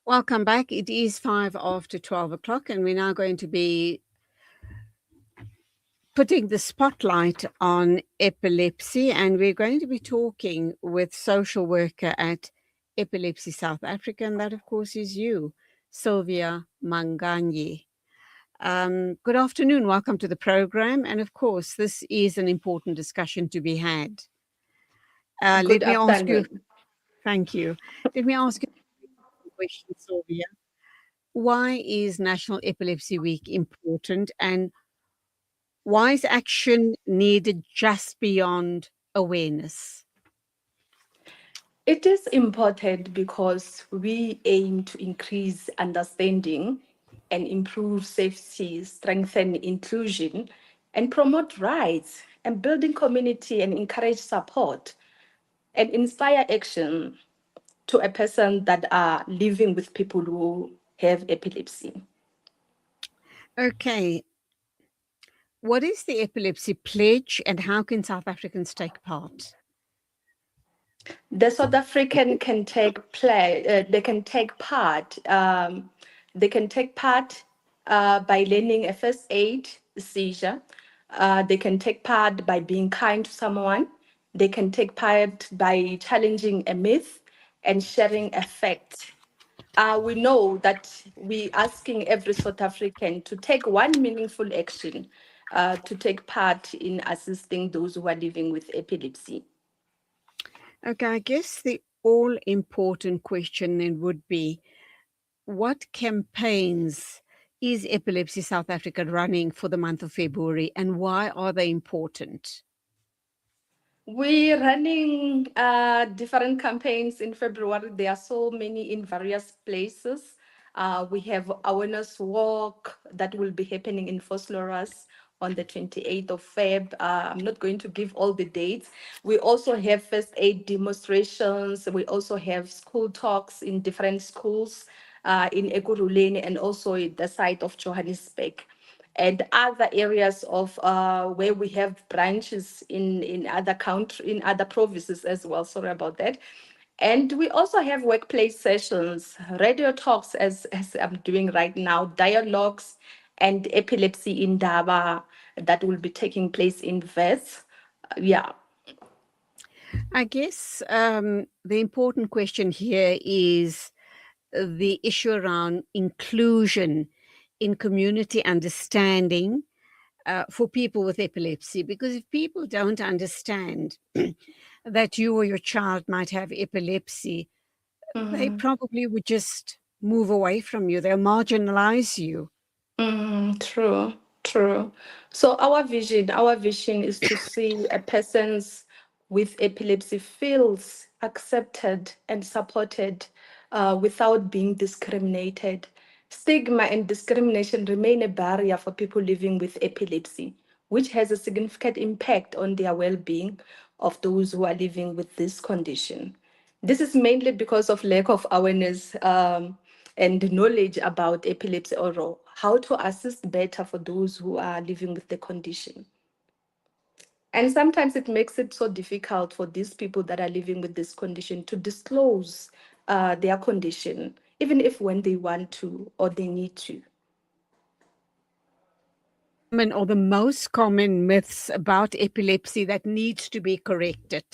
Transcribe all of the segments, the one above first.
Welcome back. It is 5 after 12 o'clock, and we're now going to be putting the spotlight on epilepsy, and we're going to be talking with social worker at Epilepsy South Africa, and that, of course, is you, Sylvia Manganyi. Good afternoon. Welcome to the program, and of course, this is an important discussion to be had. Good Let me ask you. afternoon. Thank you. Let me ask you a question, Sylvia. Why is National Epilepsy Week important, and why is action needed just beyond awareness? It is important because we aim to increase understanding and improve safety, strengthen inclusion, and promote rights, and building community and encourage support and inspire action to a person that are living with people who have epilepsy. Okay. What is the Epilepsy Pledge, and how can South Africans take part? The South African can take play. They can take part. They can take part by learning a first aid seizure. They can take part by being kind to someone. They can take part by challenging a myth and sharing a fact. We know that we asking every South African to take one meaningful action to take part in assisting those who are living with epilepsy. Okay, I guess the all important question then would be, what campaigns is Epilepsy South Africa running for the month of February, and why are they important? We're running different campaigns in February. There are so many in various places. We have awareness walk that will be happening in Vosloorus on the 28th of Feb. I'm not going to give all the dates. We also have first aid demonstrations. We also have school talks in different schools in Ekurhuleni and also at the site of Johannesburg and other areas of where we have branches in other country in other provinces as well. Sorry about that. And we also have workplace sessions, radio talks as I'm doing right now, dialogues and epilepsy in Daba that will be taking place in Vets. Yeah. I guess the important question here is the issue around inclusion in community understanding for people with epilepsy. Because if people don't understand that you or your child might have epilepsy, they Mhm. probably would just move away from you. They'll marginalize you. True, true. So our vision is to see a person's with epilepsy feels accepted and supported without being discriminated. Stigma and discrimination remain a barrier for people living with epilepsy, which has a significant impact on their well-being of those who are living with this condition. This is mainly because of lack of awareness and knowledge about epilepsy or how to assist better for those who are living with the condition. And sometimes it makes it so difficult for these people that are living with this condition to disclose their condition, even if when they want to or they need to. Common or the most common myths about epilepsy that needs to be corrected.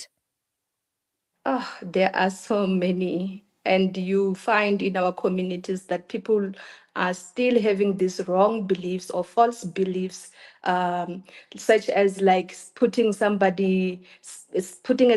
Oh, there are so many. And you find in our communities that people are still having these wrong beliefs or false beliefs, such as like putting a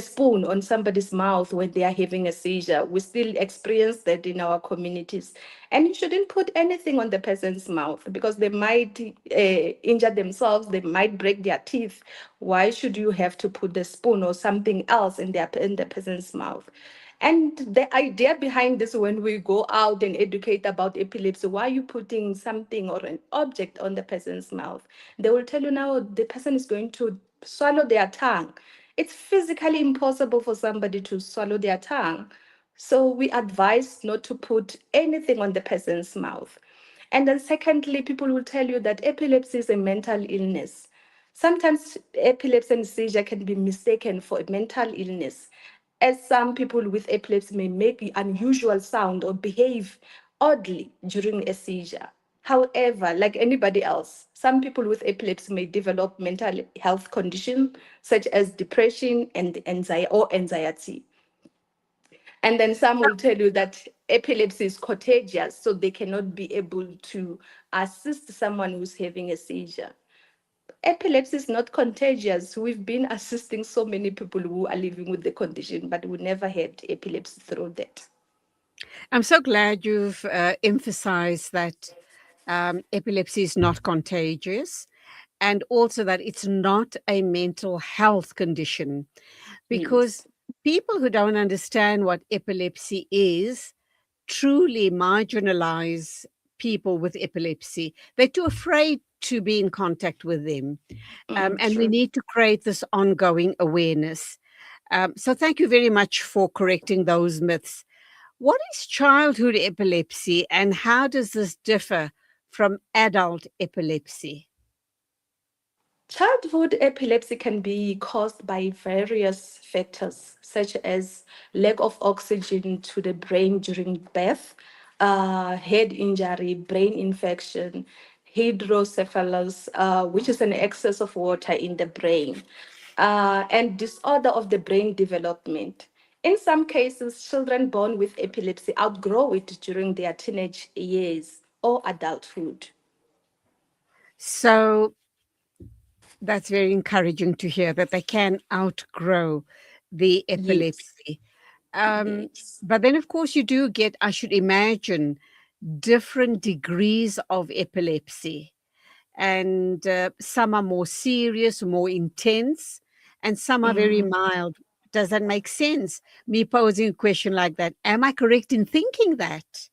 spoon on somebody's mouth when they are having a seizure. We still experience that in our communities. And you shouldn't put anything on the person's mouth because they might injure themselves, they might break their teeth. Why should you have to put the spoon or something else in the person's mouth? And the idea behind this, when we go out and educate about epilepsy, why are you putting something or an object on the person's mouth? They will tell you now the person is going to swallow their tongue. It's physically impossible for somebody to swallow their tongue. So we advise not to put anything on the person's mouth. And then secondly, people will tell you that epilepsy is a mental illness. Sometimes epilepsy and seizure can be mistaken for a mental illness. as some people with epilepsy may make unusual sound or behave oddly during a seizure. However, like anybody else, some people with epilepsy may develop mental health conditions such as depression and anxiety. And then some will tell you that epilepsy is contagious, so they cannot be able to assist someone who's having a seizure. Epilepsy is not contagious. We've been assisting so many people who are living with the condition, but we never had epilepsy through that. I'm so glad you've emphasized that epilepsy is not contagious and also that it's not a mental health condition, because Yes. people who don't understand what epilepsy is truly marginalize people with epilepsy. They're too afraid to be in contact with them. And we True. need to create this ongoing awareness. So thank you very much for correcting those myths. What is childhood epilepsy and how does this differ from adult epilepsy? Childhood epilepsy can be caused by various factors, such as lack of oxygen to the brain during birth, head injury, brain infection, hydrocephalus, which is an excess of water in the brain, and disorder of the brain development. In some cases, children born with epilepsy outgrow it during their teenage years or adulthood. So that's very encouraging to hear that they can outgrow the Yes, epilepsy. Um, yes. but then, of course, you do get, I should imagine, different degrees of epilepsy. And some are more serious, more intense, and some are very Mm. mild. Does that make sense? Me posing a question like that. Am I correct in thinking that?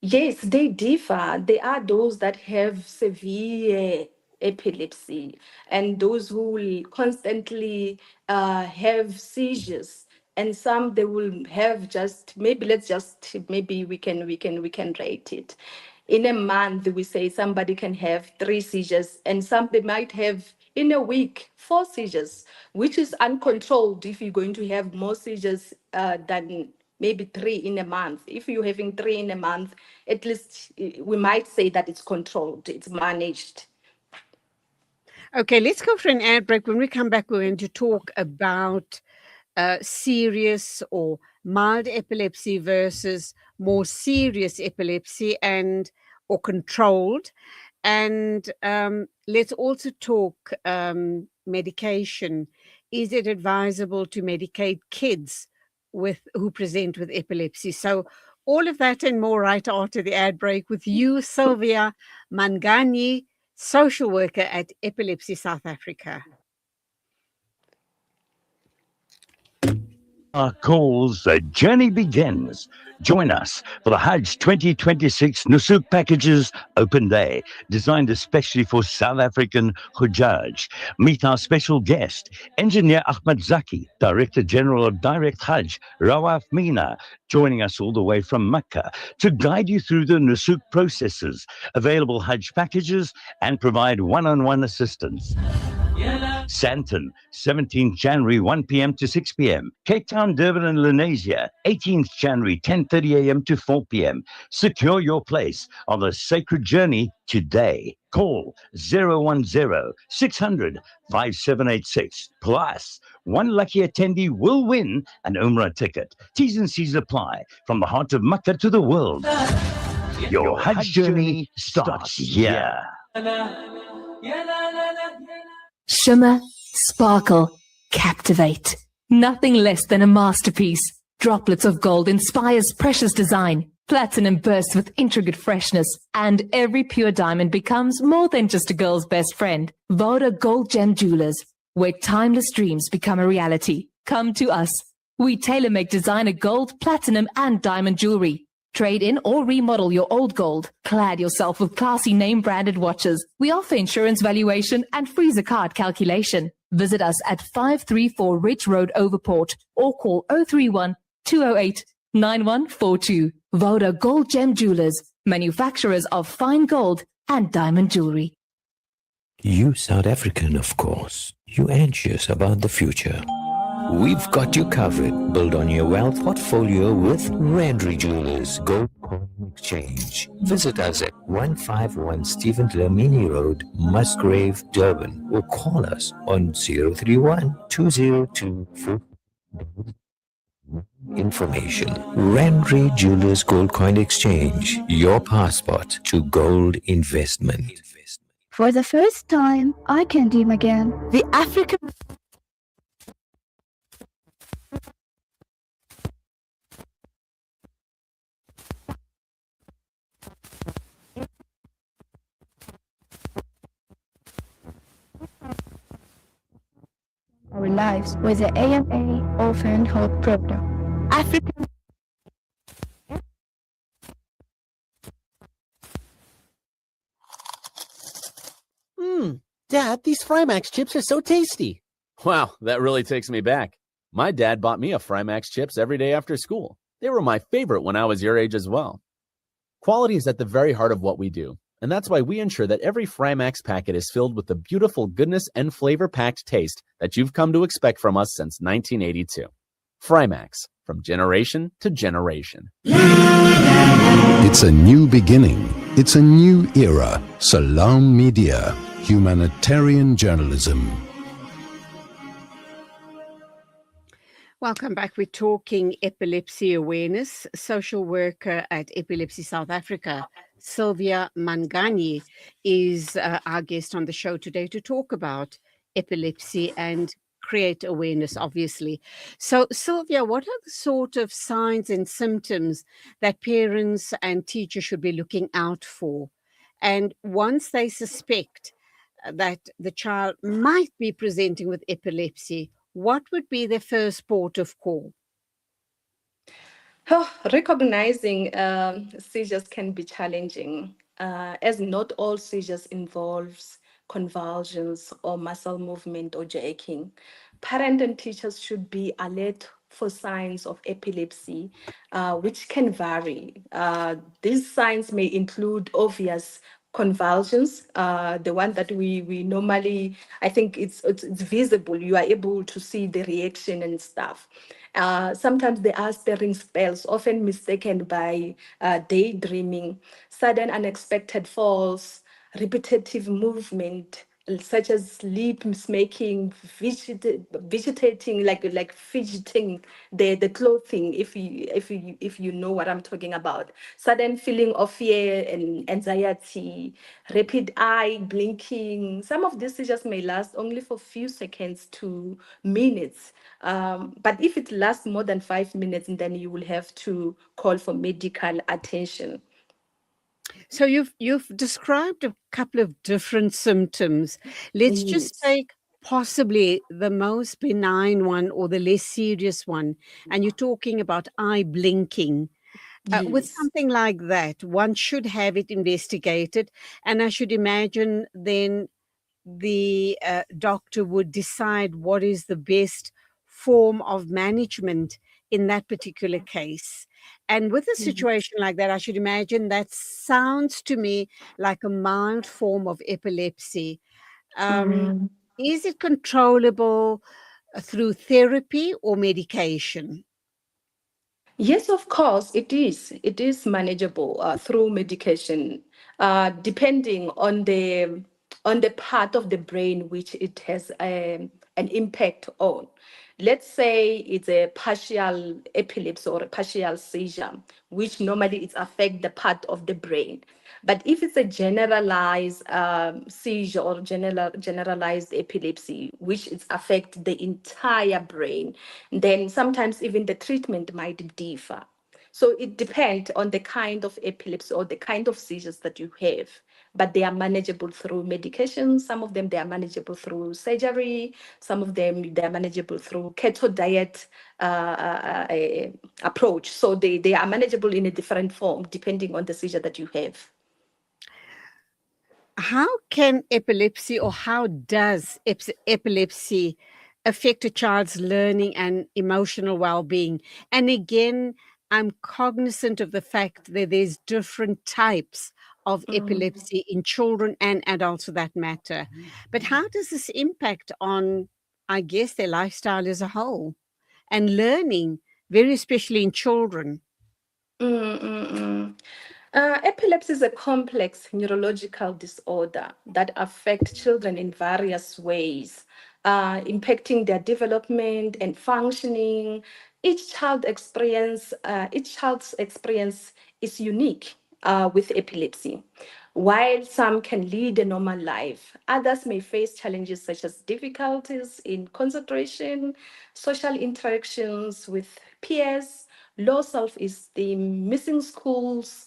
Yes, they differ. There are those that have severe epilepsy and those who will constantly have seizures. And some they will have just maybe let's just maybe we can rate it. In a month, we say somebody can have 3 seizures, and some they might have in a week 4 seizures, which is uncontrolled if you're going to have more seizures than maybe 3 in a month. If you're having 3 in a month, at least we might say that it's controlled, it's managed. Okay, let's go for an ad break. When we come back, we're going to talk about serious or mild epilepsy versus more serious epilepsy and or controlled. And let's also talk medication. Is it advisable to medicate kids who present with epilepsy? So all of that and more right after the ad break with you, Sylvia Manganyi, social worker at Epilepsy South Africa. Calls, the journey begins. Join us for the Hajj 2026 Nusuk Packages Open Day, designed especially for South African Hujjaj. Meet our special guest, Engineer Ahmed Zaki, Director General of Direct Hajj, Rawaf Mina, joining us all the way from Mecca to guide you through the Nusuk processes, available Hajj packages, and provide one-on-one assistance. Sandton, 17th January, 1 p.m. to 6 p.m. Cape Town, Durban and Lenasia, 18th January, 10:30 a.m. to 4 p.m. Secure your place on the sacred journey today. Call 010-600-5786. Plus, one lucky attendee will win an Umrah ticket. T's and C's apply. From the heart of Mecca to the world. Your Hajj journey starts here. Shimmer, sparkle, captivate. Nothing less than a masterpiece. Droplets of gold inspires precious design. Platinum bursts with intricate freshness. And every pure diamond becomes more than just a girl's best friend. Voda Gold Gem Jewelers, where timeless dreams become a reality. Come to us. We tailor-make designer gold, platinum, and diamond jewelry. Trade in or remodel your old gold. Clad yourself with classy name-branded watches. We offer insurance valuation and free zakat calculation. Visit us at 534 Ridge Road, Overport, or call 031 208 9142. Voda Gold Gem Jewelers, manufacturers of fine gold and diamond jewelry. You South African, of course. You anxious about the future. We've got you covered. Build on your wealth portfolio with Rendry Jewelers Gold Coin Exchange. Visit us at 151 Stephen Lamini Road, Musgrave, Durban, or call us on 031 202 information. Rendry Jewelers Gold Coin Exchange, your passport to gold investment. For the first time, I can dream again. The African our lives with the AMA Orphan Hope Program. African Dad, these Frymax chips are so tasty. Wow, that really takes me back. My dad bought me a Frymax chips every day after school. They were my favorite when I was your age as well. Quality is at the very heart of what we do, and that's why we ensure that every Frymax packet is filled with the beautiful goodness and flavor-packed taste that you've come to expect from us since 1982. Frymax, from generation to generation. It's a new beginning. It's a new era. Salam Media, humanitarian journalism. Welcome back. We're talking epilepsy awareness. Social worker at Epilepsy South Africa, Sylvia Manganyi, is our guest on the show today to talk about epilepsy and create awareness, obviously. So, Sylvia, what are the sort of signs and symptoms that parents and teachers should be looking out for? And once they suspect that the child might be presenting with epilepsy, what would be their first port of call? Recognizing seizures can be challenging, as not all seizures involves convulsions or muscle movement or jerking. Parents and teachers should be alert for signs of epilepsy, which can vary. These signs may include obvious convulsions, the one that we normally, I think it's visible. You are able to see the reaction and stuff. Sometimes there are stirring spells, often mistaken by daydreaming, sudden unexpected falls, repetitive movement, such as lips making, vegetating, like fidgeting, the clothing, if you know what I'm talking about. Sudden feeling of fear and anxiety, rapid eye blinking. Some of these seizures may last only for few seconds to minutes. But if it lasts more than 5 minutes, then you will have to call for medical attention. So you've described a couple of different symptoms. Let's just Yes. take possibly the most benign one or the less serious one. And you're talking about eye blinking. With Yes. something like that, one should have it investigated. And I should imagine then the doctor would decide what is the best form of management in that particular case. And with a situation like that, I should imagine that sounds to me like a mild form of epilepsy. Mm. Is it controllable through therapy or medication? Yes, of course, it is. It is manageable through medication, depending on the part of the brain which it has an impact on. Let's say it's a partial epilepsy or a partial seizure, which normally it affects the part of the brain. But if it's a generalized seizure or generalized epilepsy, which is affect the entire brain, then sometimes even the treatment might differ. So it depends on the kind of epilepsy or the kind of seizures that you have, but they are manageable through medication. Some of them, they are manageable through surgery. Some of them, they are manageable through keto diet approach. So they are manageable in a different form, depending on the seizure that you have. How can epilepsy or how does epilepsy affect a child's learning and emotional well-being? And again, I'm cognizant of the fact that there's different types of epilepsy in children and adults for that matter. But how does this impact on I guess, their lifestyle as a whole and learning, very especially in children. Mm, mm, mm. Epilepsy is a complex neurological disorder that affects children in various ways, impacting their development and functioning. Each child's experience is unique with epilepsy. While some can lead a normal life, others may face challenges such as difficulties in concentration, social interactions with peers, low self-esteem, missing schools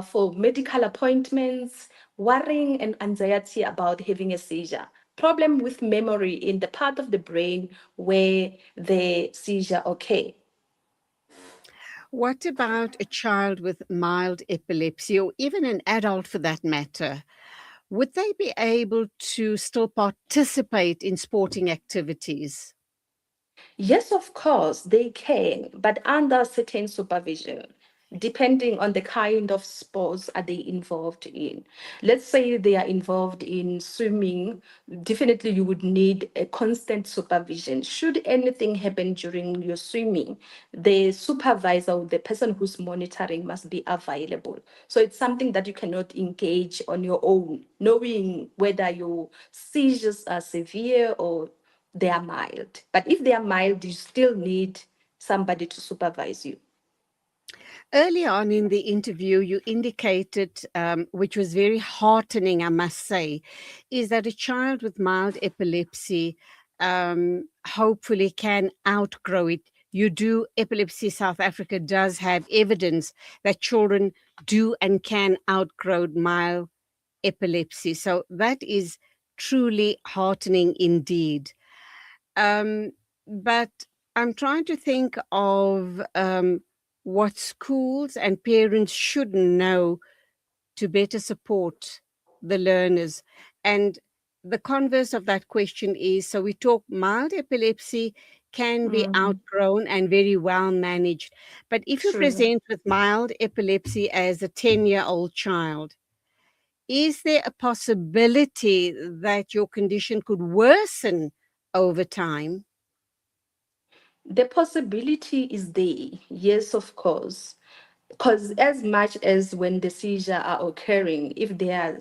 for medical appointments, worrying and anxiety about having a seizure, problem with memory in the part of the brain where the seizure occur. What about a child with mild epilepsy, or even an adult for that matter? Would they be able to still participate in sporting activities? Yes, of course, they can, but under certain supervision, depending on the kind of sports are they involved in. Let's say they are involved in swimming, definitely you would need a constant supervision. Should anything happen during your swimming, the supervisor or the person who's monitoring must be available. So it's something that you cannot engage on your own, knowing whether your seizures are severe or they are mild. But if they are mild, you still need somebody to supervise you. Early on in the interview, you indicated, which was very heartening, I must say, is that a child with mild epilepsy hopefully can outgrow it. You do, Epilepsy South Africa does have evidence that children do and can outgrow mild epilepsy. So that is truly heartening indeed. Um, but I'm trying to think of what schools and parents should know to better support the learners. And the converse of that question is, so we talk mild epilepsy can be Mm, outgrown and very well managed. But if you true. present with mild epilepsy as a 10-year-old child, is there a possibility that your condition could worsen over time? The possibility is there, yes, of course. Because as much as when the seizure are occurring, if they are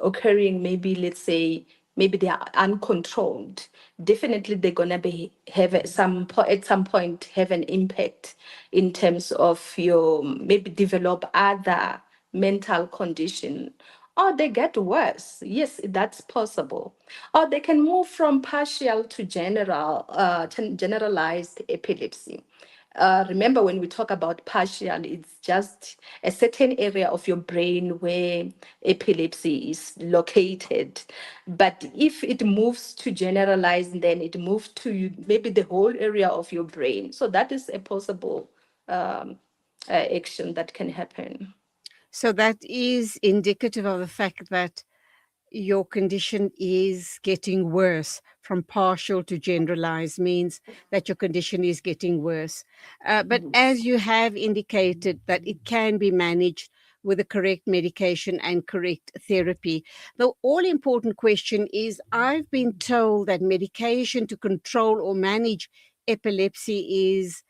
occurring, maybe let's say maybe they are uncontrolled, definitely they're gonna be have at some point have an impact in terms of your maybe develop other mental condition, or they get worse. Yes, that's possible. Or they can move from partial to generalized epilepsy. Remember, when we talk about partial, it's just a certain area of your brain where epilepsy is located. But if it moves to generalized, then it moves to maybe the whole area of your brain. So that is a possible action that can happen. So that is indicative of the fact that your condition is getting worse. From partial to generalized means that your condition is getting worse. But as you have indicated, that it can be managed with the correct medication and correct therapy. The all important question is, I've been told that medication to control or manage epilepsy is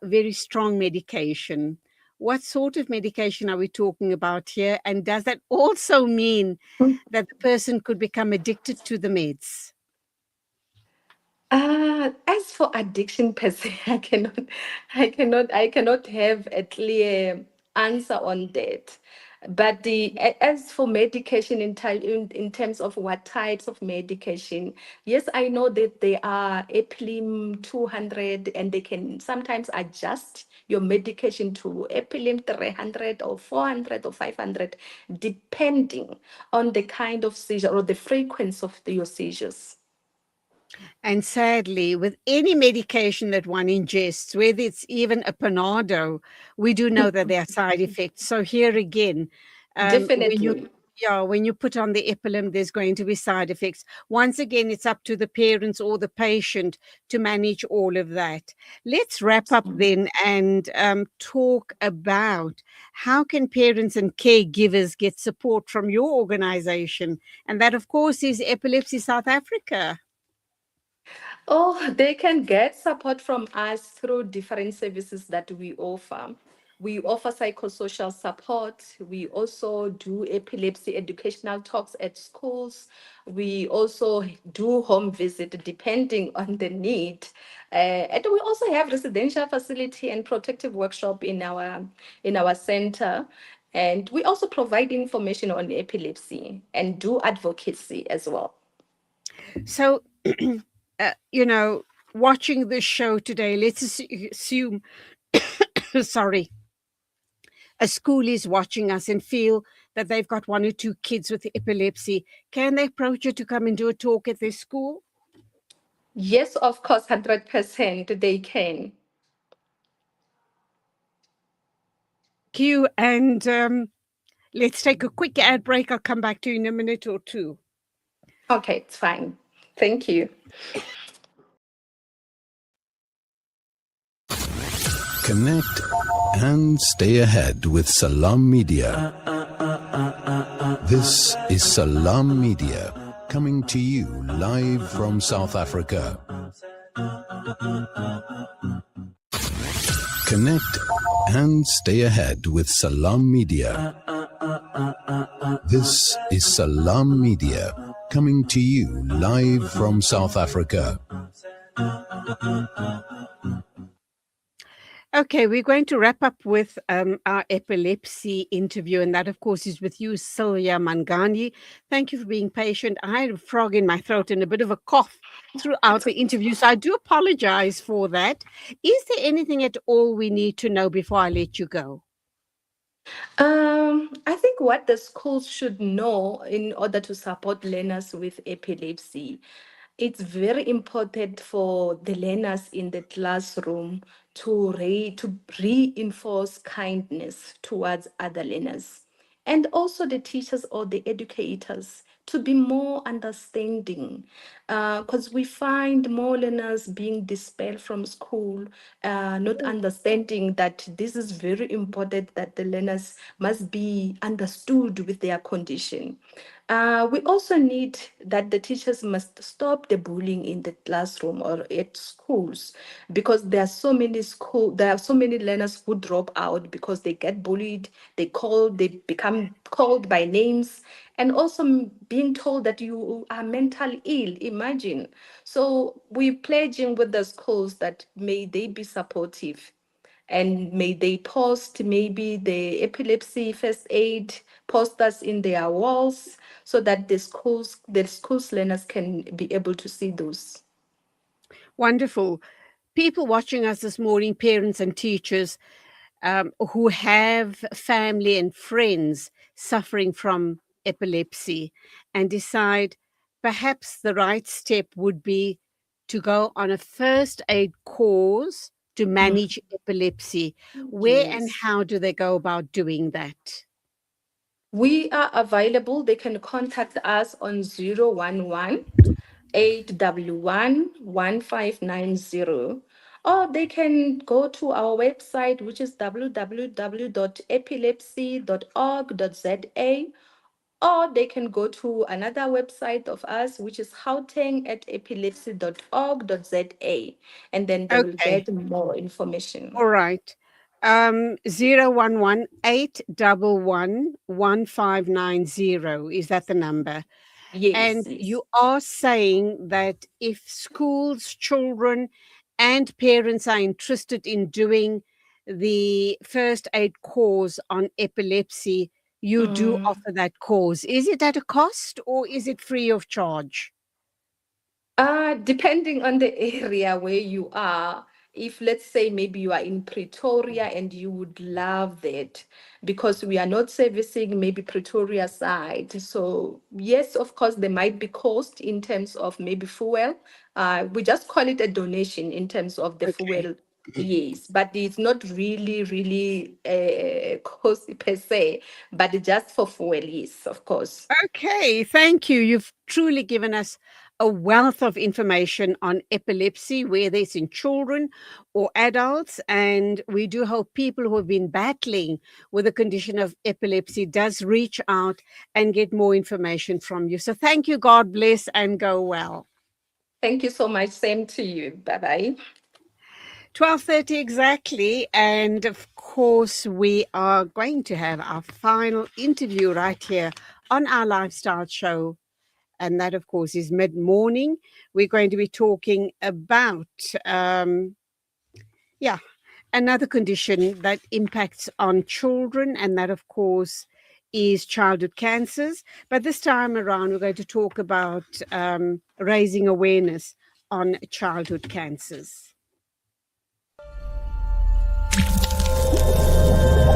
very strong medication. What sort of medication are we talking about here? And does that also mean that the person could become addicted to the meds? As for addiction per se, I cannot have a clear answer on that. But as for medication in terms of what types of medication, yes, I know that they are Epilim 200, and they can sometimes adjust your medication to Epilim 300 or 400 or 500, depending on the kind of seizure or the frequency of your seizures. And sadly, with any medication that one ingests, whether it's even a Panado, we do know that there are side effects. So here again, when you Definitely. when you put on the Epilim, there's going to be side effects. Once again, it's up to the parents or the patient to manage all of that. Let's wrap up then and talk about how can parents and caregivers get support from your organization, and that, of course, is Epilepsy South Africa. Oh, they can get support from us through different services that we offer. We offer psychosocial support. We also do epilepsy educational talks at schools. We also do home visit depending on the need. And we also have residential facility and protective workshop in our center. And we also provide information on epilepsy and do advocacy as well. So, watching this show today, let's assume, sorry, a school is watching us and feel that they've got one or two kids with epilepsy. Can they approach you to come and do a talk at their school? Yes, of course, 100% they can. Thank you. And let's take a quick ad break. I'll come back to you in a minute or two. Okay, it's fine. Thank you. Connect and stay ahead with Salam Media. This is Salam Media, coming to you live from South Africa. Connect and stay ahead with Salam Media. This is Salam Media, coming to you live from South Africa. Okay, we're going to wrap up with our epilepsy interview, and that, of course, is with you, Sylvia Manganyi. Thank you for being patient. I had a frog in my throat and a bit of a cough throughout the interview, so I do apologize for that. Is there anything at all we need to know before I let you go? I think what the schools should know in order to support learners with epilepsy, it's very important for the learners in the classroom to reinforce kindness towards other learners, and also the teachers or the educators to be more understanding, because we find more learners being dispelled from school, not understanding that this is very important, that the learners must be understood with their condition. We also need that the teachers must stop the bullying in the classroom or at schools, because there are so many learners who drop out because they get bullied, they become called by names, and also being told that you are mentally ill. Imagine. So we're pledging with the schools that may they be supportive, and may they post maybe the epilepsy first aid posters in their walls, so that the schools learners can be able to see those. Wonderful. People watching us this morning, parents and teachers who have family and friends suffering from epilepsy, and decide perhaps the right step would be to go on a first aid course to manage epilepsy. Where and Yes. how do they go about doing that? We are available. They can contact us on 011 811 1590, or they can go to our website, which is www.epilepsy.org.za, or they can go to another website of us, which is gauteng@epilepsy.org.za, and then they will Okay. get more information. All right. 011-811-1590. Is that the number? Yes, And yes. you are saying that if schools, children, and parents are interested in doing the first aid course on epilepsy, you do Mm. offer that course. Is it at a cost or is it free of charge? Depending on the area where you are, if let's say maybe you are in Pretoria and you would love that, because we are not servicing maybe Pretoria side. So yes, of course, there might be cost in terms of maybe fuel. We just call it a donation in terms of the Okay. fuel. Yes, but it's not really, really cost per se, but just for fuel, yes, of course. Okay, thank you. You've truly given us a wealth of information on epilepsy, whether it's in children or adults. And we do hope people who have been battling with the condition of epilepsy does reach out and get more information from you. So thank you. God bless and go well. Thank you so much. Same to you. Bye-bye. 12:30 exactly, and of course we are going to have our final interview right here on our lifestyle show, and that of course is mid-morning. We're going to be talking about another condition that impacts on children, and that of course is childhood cancers. But this time around we're going to talk about raising awareness on childhood cancers.